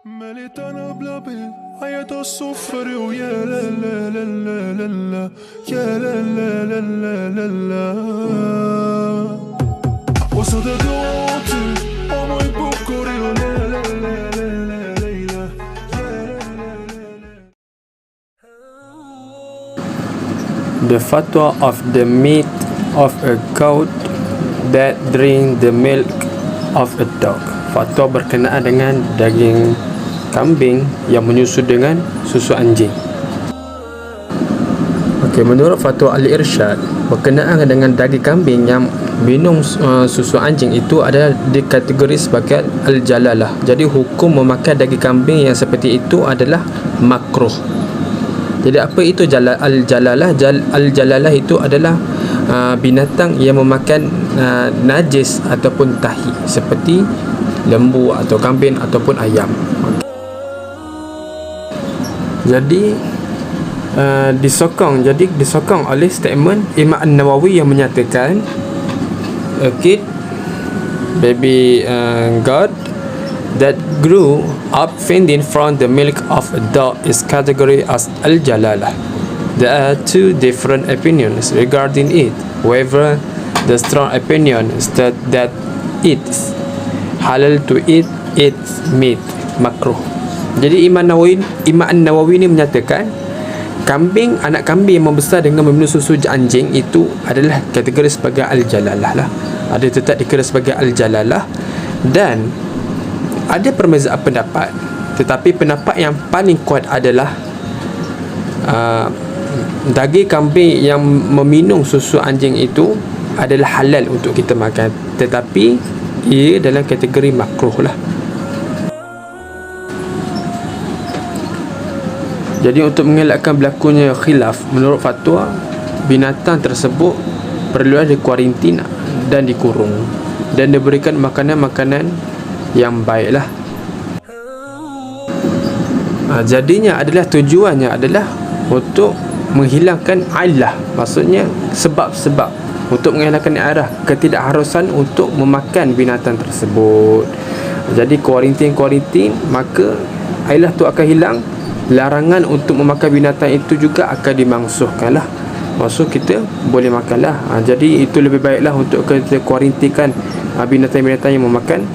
مليت انا بلا بيض عيط الصفر ويا لا لا لا لا لا لا يا لا لا لا لا لا لا وصدى دوتي اما يبكر لا لا لا لا لا ليلى يا لا لا لا. The fatwa of the meat of a goat that drink the milk of a dog. Fatwa berkenaan dengan daging kambing yang menyusu dengan susu anjing. Okey, menurut fatwa Al-Irsyad, berkenaan dengan daging kambing yang minum susu anjing itu adalah dikategori sebagai al-jalalah. Jadi hukum memakan daging kambing yang seperti itu adalah makruh. Jadi apa itu al-jalalah? Al-jalalah itu adalah binatang yang memakan najis ataupun tahi, seperti lembu atau kambing ataupun ayam. Jadi disokong oleh statement Imam An-Nawawi yang menyatakan a kid baby goat that grew up feeding from the milk of a dog is categorized as al-jalalah. There are two different opinions regarding it. However, the strong opinion is that it's halal to eat its meat, makruh. Jadi Imam An-Nawawi ni menyatakan anak kambing yang membesar dengan meminum susu anjing itu adalah kategori sebagai al-jalalah lah. Ada tetap dikira sebagai al-jalalah, dan ada perbezaan pendapat, tetapi pendapat yang paling kuat adalah daging kambing yang meminum susu anjing itu adalah halal untuk kita makan, tetapi ia dalam kategori makruh lah. Jadi untuk mengelakkan berlakunya khilaf, menurut fatwa, binatang tersebut perlu dikuarantin dan dikurung dan diberikan makanan-makanan yang baiklah. Jadinya adalah tujuannya adalah untuk menghilangkan ilah, maksudnya sebab-sebab untuk menghilangkan arah ketidakharusan untuk memakan binatang tersebut. Jadi kuarantin, maka ilah tu akan hilang. Larangan untuk memakan binatang itu juga akan dimangsuhkan lah. Maksud kita boleh makan lah. Jadi itu lebih baiklah untuk kita kuarantinkan binatang-binatang yang memakan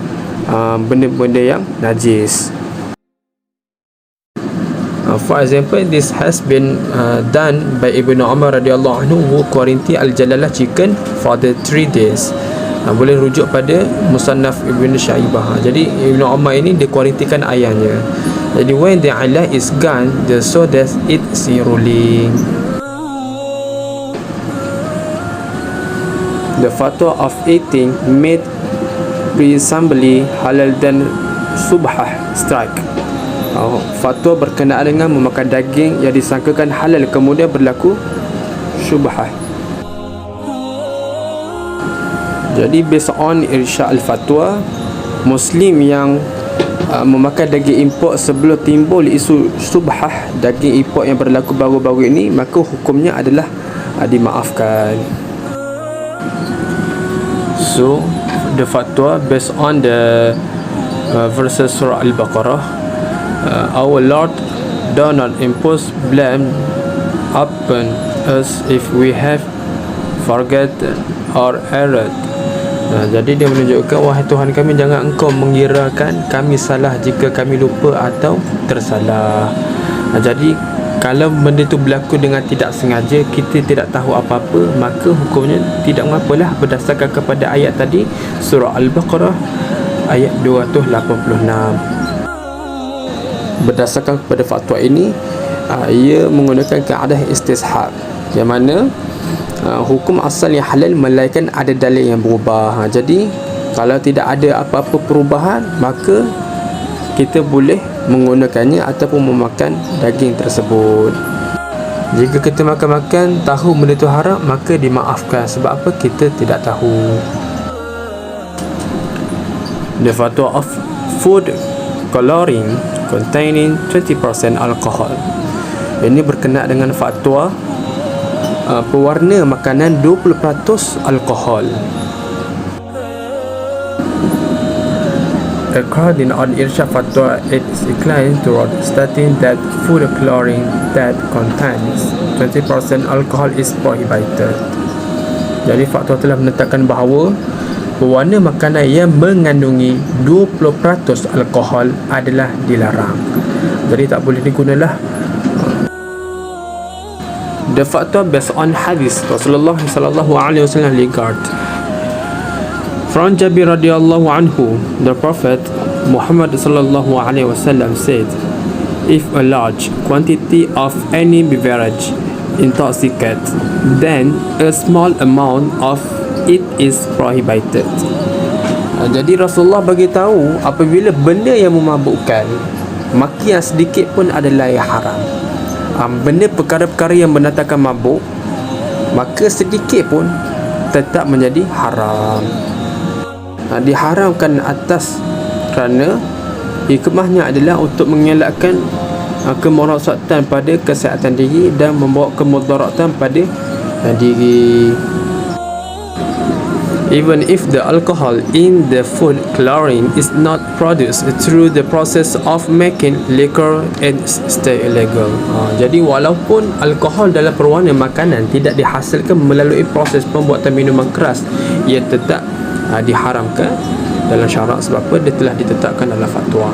benda-benda yang najis. For example, this has been done by Ibn Umar radhiyallahu anhu, who quarantined al-jalalah chicken for the 3 days. Boleh rujuk pada Musannaf Ibn Syaibah. Jadi Ibn Umar ini dia kuarantinkan ayahnya. Jadi when the ilah is gone, the so that it's ruling. The fatwa of eating meat presumably halal dan subhah strike. Fatwa berkenaan dengan memakan daging yang disangkakan halal kemudian berlaku syubhah. Jadi based on irsyad al-fatwa, Muslim yang memakan daging import sebelum timbul isu subhah daging import yang berlaku baru-baru ini, maka hukumnya adalah dimaafkan. So the fatwa based on the verses surah Al-Baqarah, our Lord do not impose blame upon us if we have forgotten or erred. Jadi dia menunjukkan, wahai Tuhan kami, jangan engkau mengirakan kami salah jika kami lupa atau tersalah. Jadi kalau benda itu berlaku dengan tidak sengaja, kita tidak tahu apa-apa, maka hukumnya tidak mengapalah berdasarkan kepada ayat tadi, surah Al-Baqarah ayat 286. Berdasarkan kepada fatwa ini, ia menggunakan kaedah istishab, yang mana hukum asal yang halal melainkan ada dalil yang berubah. Jadi kalau tidak ada apa-apa perubahan, maka kita boleh menggunakannya ataupun memakan daging tersebut. Jika kita makan tahu benda itu haram, maka dimaafkan. Sebab apa? Kita tidak tahu. The fatwa of food coloring containing 20% alcohol. Ini berkenaan dengan fatwa pewarna makanan 20% alkohol. According on Irsyad Fatwa, it is inclined toward stating that food coloring that contains 20% alcohol is prohibited. Jadi fatwa telah menetapkan bahawa pewarna makanan yang mengandungi 20% alkohol adalah dilarang. Jadi tak boleh digunalah. The fatwa based on hadith Rasulullah sallallahu alaihi wasallam regard. From Jabir radhiyallahu anhu, the Prophet Muhammad sallallahu alaihi wasallam said, if a large quantity of any beverage intoxicates, then a small amount of it is prohibited. Jadi Rasulullah bagi tahu apabila benda yang memabukkan, maka yang sedikit pun adalah yang haram. Benda perkara-perkara yang mendatangkan mabuk, maka sedikit pun tetap menjadi haram. Diharamkan atas kerana hikmahnya adalah untuk mengelakkan kemerosaktan pada kesihatan diri dan membawa kemudaratan pada diri. Even if the alcohol in the food coloring is not produced through the process of making liquor and stay illegal. Jadi walaupun alkohol dalam perwarna makanan tidak dihasilkan melalui proses pembuatan minuman keras, ia tetap diharamkan dalam syarak. Sebab apa? Dia telah ditetapkan dalam fatwa.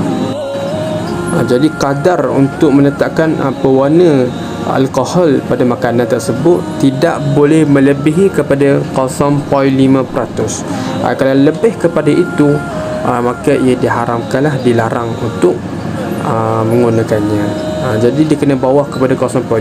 Jadi kadar untuk menetapkan pewarna alkohol pada makanan tersebut tidak boleh melebihi kepada 0.5%. Kalau lebih kepada itu, maka ia diharamkanlah, dilarang untuk menggunakannya. Jadi dia kena bawah kepada 0.5%.